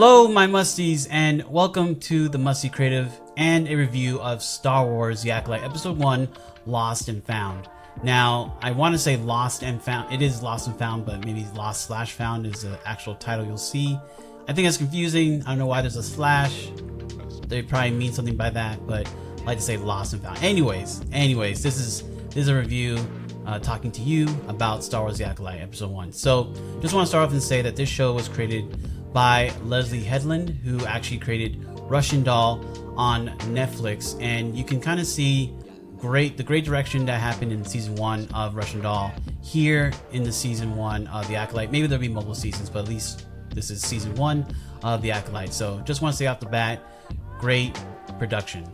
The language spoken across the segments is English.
Hello my Musties, and welcome to the Musty Creative and a review of Star Wars The Acolyte Episode 1, Lost and Found. Now, I want to say Lost and Found. It is Lost and Found, but maybe Lost/Found is the actual title you'll see. I think it's confusing. I don't know why there's a slash. They probably mean something by that, but I like to say Lost and Found. Anyways, this is a review talking to you about Star Wars The Acolyte Episode 1. So, just want to start off and say that this show was created by Leslie Headland, who actually created Russian Doll on Netflix, and you can kind of see the great direction that happened in season 1 of Russian Doll here in the season 1 of The Acolyte. Maybe there'll be multiple seasons, but at least this is season 1 of The Acolyte. So just want to say off the bat, great production.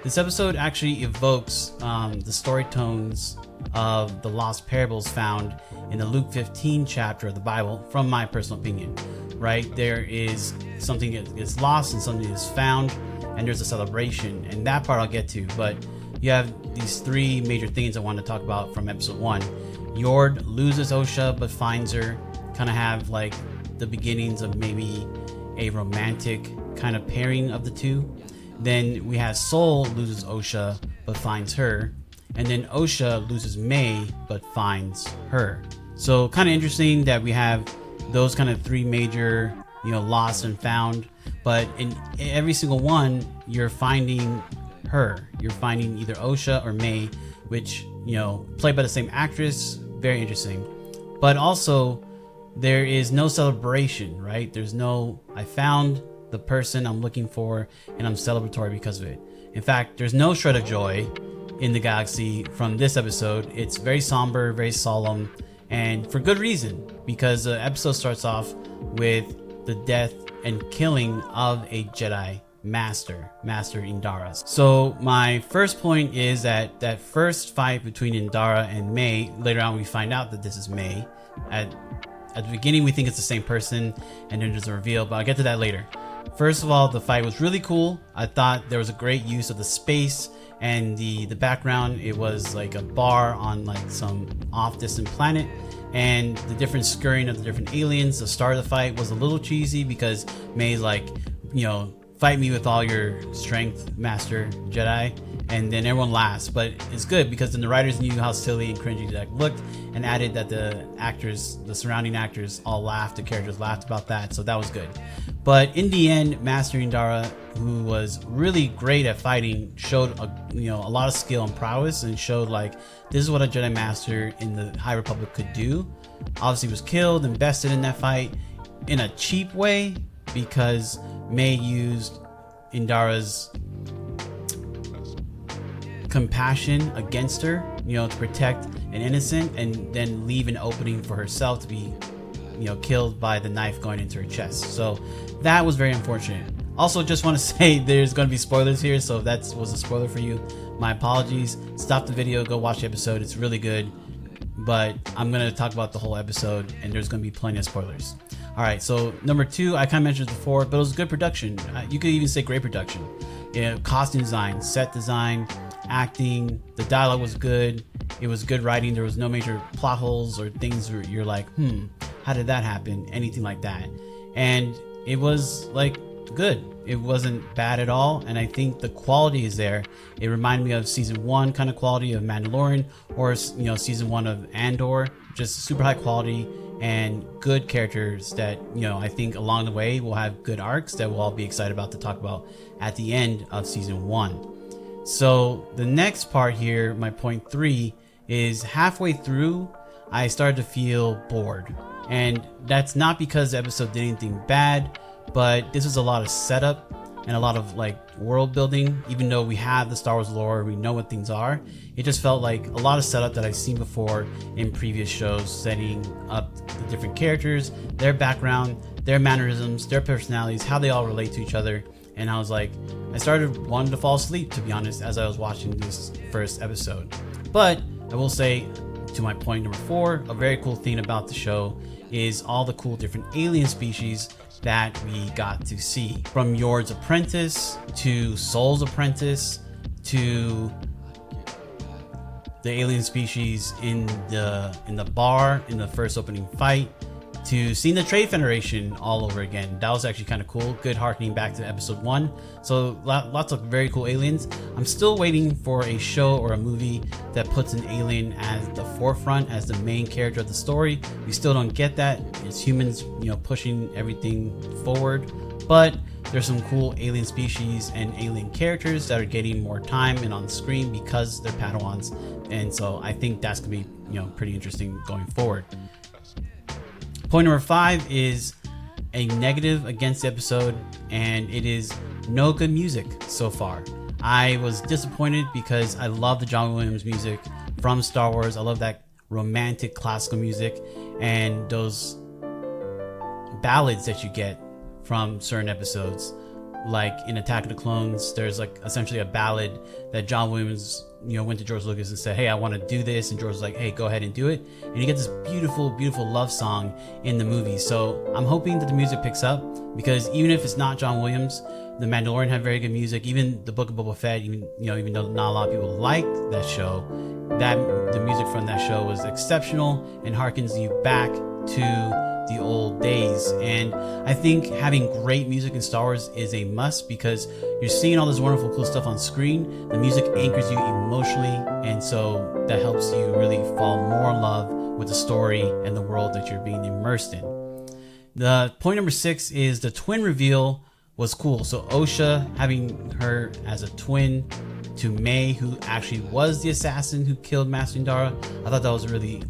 This episode actually evokes the story tones of the lost parables found in the Luke 15 chapter of the Bible, from my personal opinion. Right, there is something that is lost and something is found, and there's a celebration, and that part I'll get to. But you have these three major things I want to talk about from episode 1. Yord loses Osha but finds her, kind of have like the beginnings of maybe a romantic kind of pairing of the two. Then we have Sol loses Osha but finds her, and then Osha loses May but finds her. So kind of interesting that we have those kind of three major, lost and found, but in every single one, you're finding her. You're finding either Osha or May, which, played by the same actress. Very interesting. But also, there is no celebration, right? There's no, I found the person I'm looking for, and I'm celebratory because of it. In fact, there's no shred of joy in the galaxy from this episode. It's very somber, very solemn, and for good reason, because the episode starts off with the death and killing of a Jedi Master Indaras. So my first point is that first fight between Indara and May, later on we find out that this is May. At the beginning we think it's the same person, and then there's a reveal, but I'll get to that later. First of all, the fight was really cool. I thought there was a great use of the space and the background. It was like a bar on like some off distant planet, and the different scurrying of the different aliens. The start of the fight was a little cheesy because May's like, fight me with all your strength, Master Jedi, and then everyone laughs. But it's good because then the writers knew how silly and cringy that looked, and added that the surrounding actors all laughed, the characters laughed about that, so that was good. But in the end, Master Indara, who was really great at fighting, showed a lot of skill and prowess, and showed like this is what a Jedi Master in the High Republic could do. Obviously was killed and bested in that fight in a cheap way, because May used Indara's compassion against her, to protect an innocent, and then leave an opening for herself to be killed by the knife going into her chest. So that was very unfortunate. Also, just want to say there's going to be spoilers here, so if that was a spoiler for you, my apologies. Stop the video, go watch the episode. It's really good, but I'm going to talk about the whole episode, and there's going to be plenty of spoilers. Alright, so number 2, I kind of mentioned before, but it was good production. You could even say great production. Costume design, set design, acting, the dialogue was good. It was good writing. There was no major plot holes or things where you're like, how did that happen? Anything like that. And it was like good. It wasn't bad at all, and I think the quality is there. It reminded me of season 1 kind of quality of Mandalorian, or season 1 of Andor. Just super high quality and good characters that I think along the way will have good arcs that we'll all be excited about to talk about at the end of season 1. So the next part here, my point 3, is halfway through I started to feel bored, and that's not because the episode did anything bad, but this is a lot of setup and a lot of like world building. Even though we have the Star Wars lore, we know what things are, it just felt like a lot of setup that I've seen before in previous shows, setting up the different characters, their background, their mannerisms, their personalities, how they all relate to each other. And I was like, I started wanting to fall asleep, to be honest, as I was watching this first episode. But I will say, to my point number 4, a very cool thing about the show is all the cool different alien species that we got to see. From Yord's apprentice, to Sol's apprentice, to the alien species in the bar in the first opening fight, to seeing the Trade Federation all over again. That was actually kind of cool. Good harkening back to episode 1. So lots of very cool aliens. I'm still waiting for a show or a movie that puts an alien as the forefront, as the main character of the story. We still don't get that. It's humans, pushing everything forward. But there's some cool alien species and alien characters that are getting more time and on screen because they're Padawans. And so I think that's gonna be, pretty interesting going forward. Point number 5 is a negative against the episode, and it is no good music so far. I was disappointed because I love the John Williams music from Star Wars. I love that romantic classical music and those ballads that you get from certain episodes. Like in Attack of the Clones, there's like essentially a ballad that John Williams went to George Lucas and said, hey, I want to do this, and George was like, hey, go ahead and do it. And you get this beautiful love song in the movie. So I'm hoping that the music picks up, because even if it's not John Williams, The Mandalorian had very good music. Even the Book of Boba Fett, even though not a lot of people liked that show, that the music from that show was exceptional and harkens you back to the old days. And I think having great music in Star Wars is a must, because you're seeing all this wonderful cool stuff on screen. The music anchors you emotionally, and so that helps you really fall more in love with the story and the world that you're being immersed in. The point number 6 is the twin reveal was cool. So Osha, having her as a twin to May, who actually was the assassin who killed Master Indara, I thought that was a really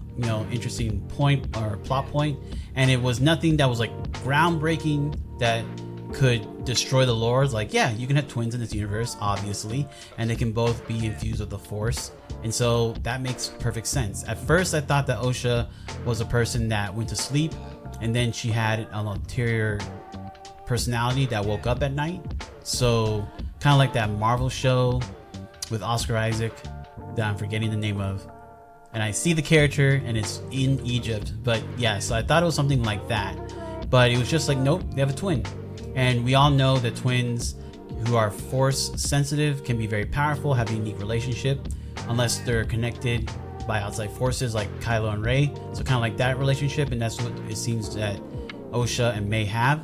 interesting point or plot point. And it was nothing that was like groundbreaking that could destroy the lore. Like, yeah, you can have twins in this universe, obviously, and they can both be infused with the Force, and so that makes perfect sense. At first I thought that Osha was a person that went to sleep and then she had an ulterior personality that woke up at night. So kind of like that Marvel show with Oscar Isaac that I'm forgetting the name of, and I see the character and it's in Egypt. But yeah, so I thought it was something like that, but it was just like, nope, they have a twin. And we all know that twins who are Force sensitive can be very powerful, have a unique relationship, unless they're connected by outside forces like Kylo and Rey. So kind of like that relationship, and that's what it seems that Osha and May have.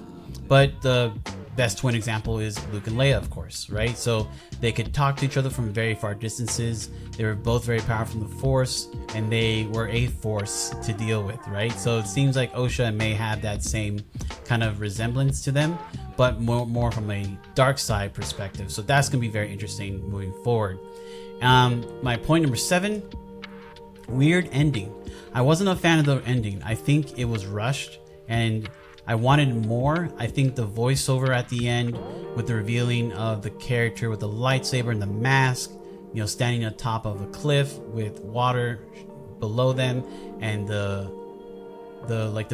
But the best twin example is Luke and Leia, of course, right? So they could talk to each other from very far distances. They were both very powerful in the Force, and they were a force to deal with, right? So it seems like Osha and May have that same kind of resemblance to them, but more from a dark side perspective. So that's going to be very interesting moving forward. My point number 7, weird ending. I wasn't a fan of the ending. I think it was rushed, and I wanted more. I think the voiceover at the end with the revealing of the character with the lightsaber and the mask, standing on top of a cliff with water below them, and the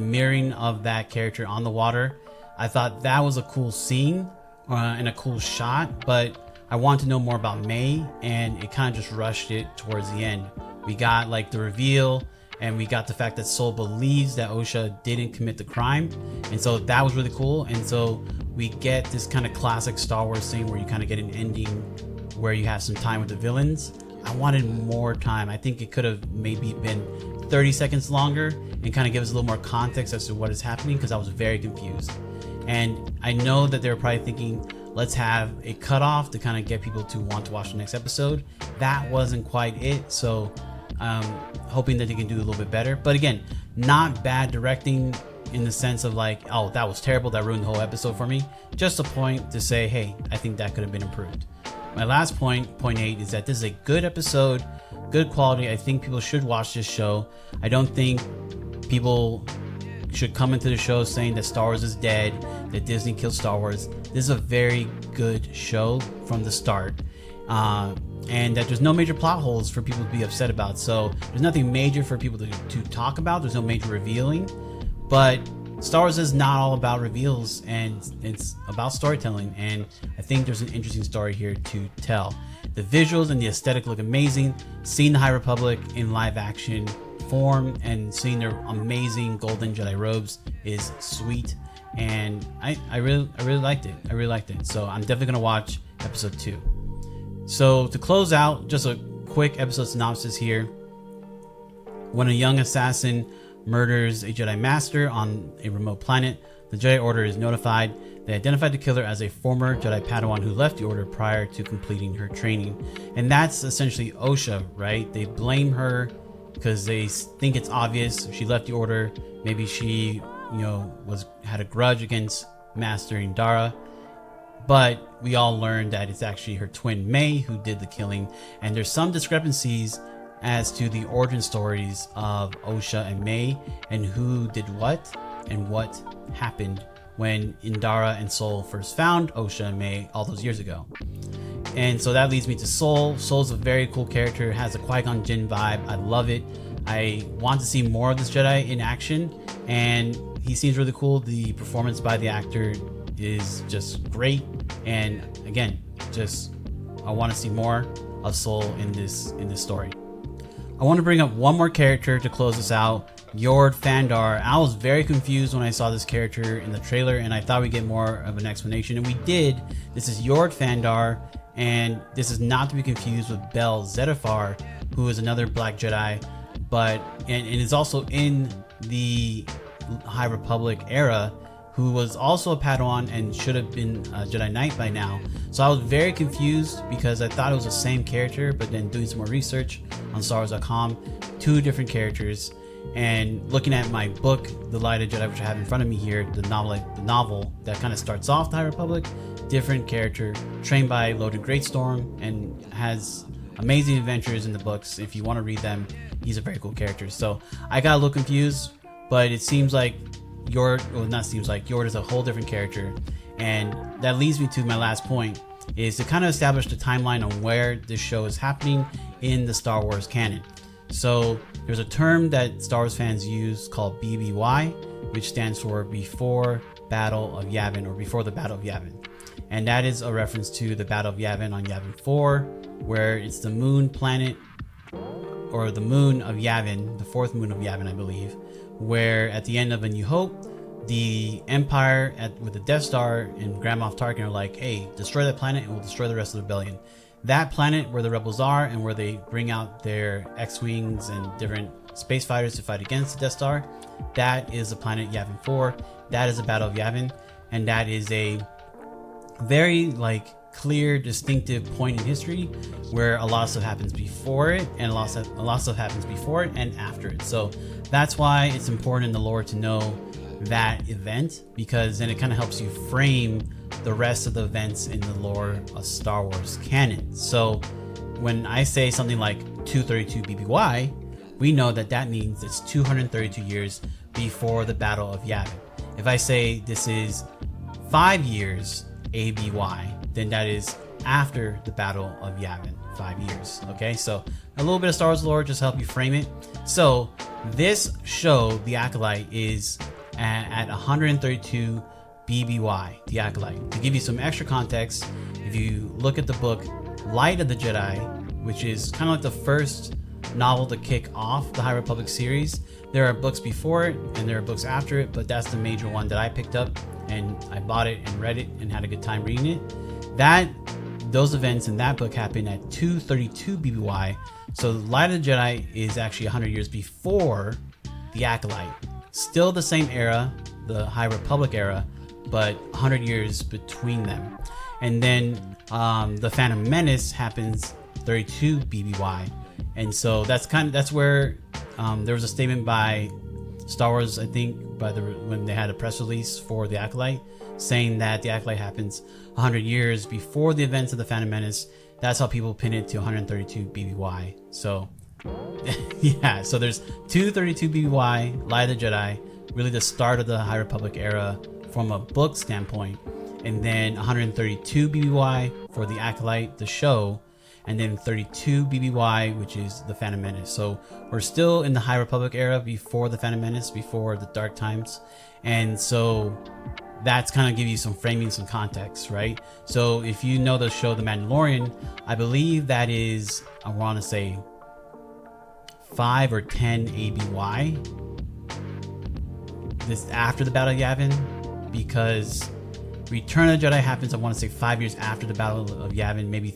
mirroring of that character on the water. I thought that was a cool scene and a cool shot, but I wanted to know more about May, and it kind of just rushed it towards the end. We got like the reveal, and we got the fact that Sol believes that Osha didn't commit the crime, and so that was really cool. And so we get this kind of classic Star Wars thing where you kind of get an ending where you have some time with the villains. I wanted more time. I think it could have maybe been 30 seconds longer and kind of give us a little more context as to what is happening, because I was very confused. And I know that they were probably thinking, let's have a cutoff to kind of get people to want to watch the next episode. That wasn't quite it, so hoping that they can do a little bit better. But again, not bad directing in the sense of like, oh, that was terrible, that ruined the whole episode for me. Just a point to say, hey, I think that could have been improved. My last point 8, is that this is a good episode, good quality. I think people should watch this show. I don't think people should come into the show saying that Star Wars is dead, that Disney killed Star Wars. This is a very good show from the start, and that there's no major plot holes for people to be upset about. So there's nothing major for people to talk about. There's no major revealing, but Star Wars is not all about reveals, and it's about storytelling, and I think there's an interesting story here to tell. The visuals and the aesthetic look amazing. Seeing the High Republic in live action form and seeing their amazing golden Jedi robes is sweet, and I really liked it. I really liked it. So I'm definitely gonna watch episode 2. So to close out, just a quick episode synopsis here. When a young assassin murders a Jedi Master on a remote planet. The Jedi Order is notified. They identified the killer as a former Jedi Padawan who left the Order prior to completing her training. And that's essentially Osha, right? They blame her because they think it's obvious she left the Order. Maybe she, had a grudge against Master Indara. But we all learned that it's actually her twin May who did the killing. And there's some discrepancies as to the origin stories of Osha and May and who did what and what happened when Indara and Sol first found Osha and May all those years ago. And so that leads me to Sol. Sol's a very cool character, has a Qui-Gon Jinn vibe. I love it. I want to see more of this Jedi in action, and he seems really cool. The performance by the actor is just great, and again, I want to see more of Sol in this story. I want to bring up one more character to close this out. Yord Fandar. I was very confused when I saw this character in the trailer, and I thought we'd get more of an explanation, and we did. This is Yord Fandar, and this is not to be confused with Bel Zettifar, who is another Black Jedi, and is also in the High Republic era, who was also a Padawan and should have been a Jedi Knight by now. So I was very confused because I thought it was the same character, but then doing some more research on StarWars.com, two different characters. And looking at my book, The Light of Jedi, which I have in front of me here, the novel that kind of starts off the High Republic, different character, trained by Loden Greatstorm, and has amazing adventures in the books. If you want to read them, he's a very cool character. So I got a little confused, but it seems like Yord is a whole different character. And that leads me to my last point, is to kind of establish the timeline on where this show is happening in the Star Wars canon. So there's a term that Star Wars fans use called BBY, which stands for Before Battle of Yavin, or Before the Battle of Yavin. And that is a reference to the Battle of Yavin on Yavin 4, where it's the moon planet, or the moon of Yavin, the fourth moon of Yavin, I believe, where at the end of A New Hope, the Empire with the Death Star and Grand Moff Tarkin are like, hey, destroy that planet and we'll destroy the rest of the rebellion. That planet where the rebels are and where they bring out their X-Wings and different space fighters to fight against the Death Star, that is the planet Yavin 4. That is the Battle of Yavin, and that is a very clear, distinctive point in history where a lot of stuff happens before it, and a lot of stuff happens before it and after it. So that's why it's important in the lore to know that event, because then it kind of helps you frame the rest of the events in the lore of Star Wars canon. So when I say something like 232 BBY, we know that means it's 232 years before the Battle of Yavin. If I say this is 5 years ABY, then that is after the Battle of Yavin, 5 years. Okay, so a little bit of Star Wars lore just to help you frame it. So this show, The Acolyte, is at 132 BBY, The Acolyte. To give you some extra context, if you look at the book Light of the Jedi, which is kind of like the first novel to kick off the High Republic series, there are books before it and there are books after it, but that's the major one that I picked up, and I bought it and read it and had a good time reading it. Those events in that book happened at 232 BBY. So Light of the Jedi is actually 100 years before The Acolyte. Still the same era, the High Republic era, but 100 years between them. And then the Phantom Menace happens 32 BBY. And so that's where there was a statement by Star Wars, I think, when they had a press release for The Acolyte, saying that The Acolyte happens 100 years before the events of the Phantom Menace. That's how people pin it to 132 BBY. So yeah, so there's 232 BBY, Light of the Jedi, really the start of the High Republic era from a book standpoint, and then 132 BBY for The Acolyte, the show, and then 32 BBY, which is the Phantom Menace. So we're still in the High Republic era before the Phantom Menace, before the Dark Times. And so that's kind of give you some framing, some context, right? So if you know the show The Mandalorian, I believe that is, I want to say 5 or 10 ABY. This after the Battle of Yavin, because Return of the Jedi happens, I want to say 5 years after the Battle of Yavin, maybe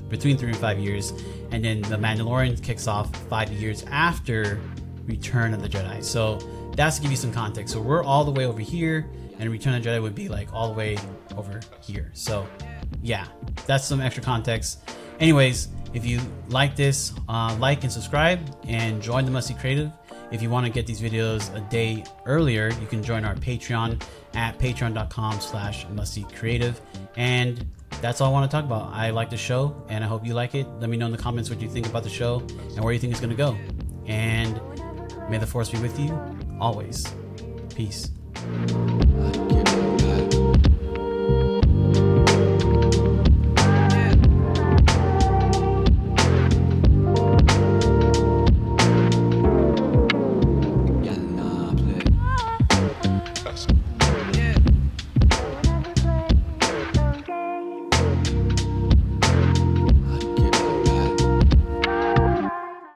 between 3 and 5 years, and then The Mandalorian kicks off 5 years after Return of the Jedi. So that's to give you some context. So we're all the way over here, and Return of the Jedi would be like all the way over here. So yeah, that's some extra context. Anyways, if you like this, like and subscribe and join the Musty Creative. If you want to get these videos a day earlier, you can join our Patreon at patreon.com/mustycreative. And that's all I want to talk about. I like the show and I hope you like it. Let me know in the comments what you think about the show and where you think it's going to go. And may the force be with you always. Peace.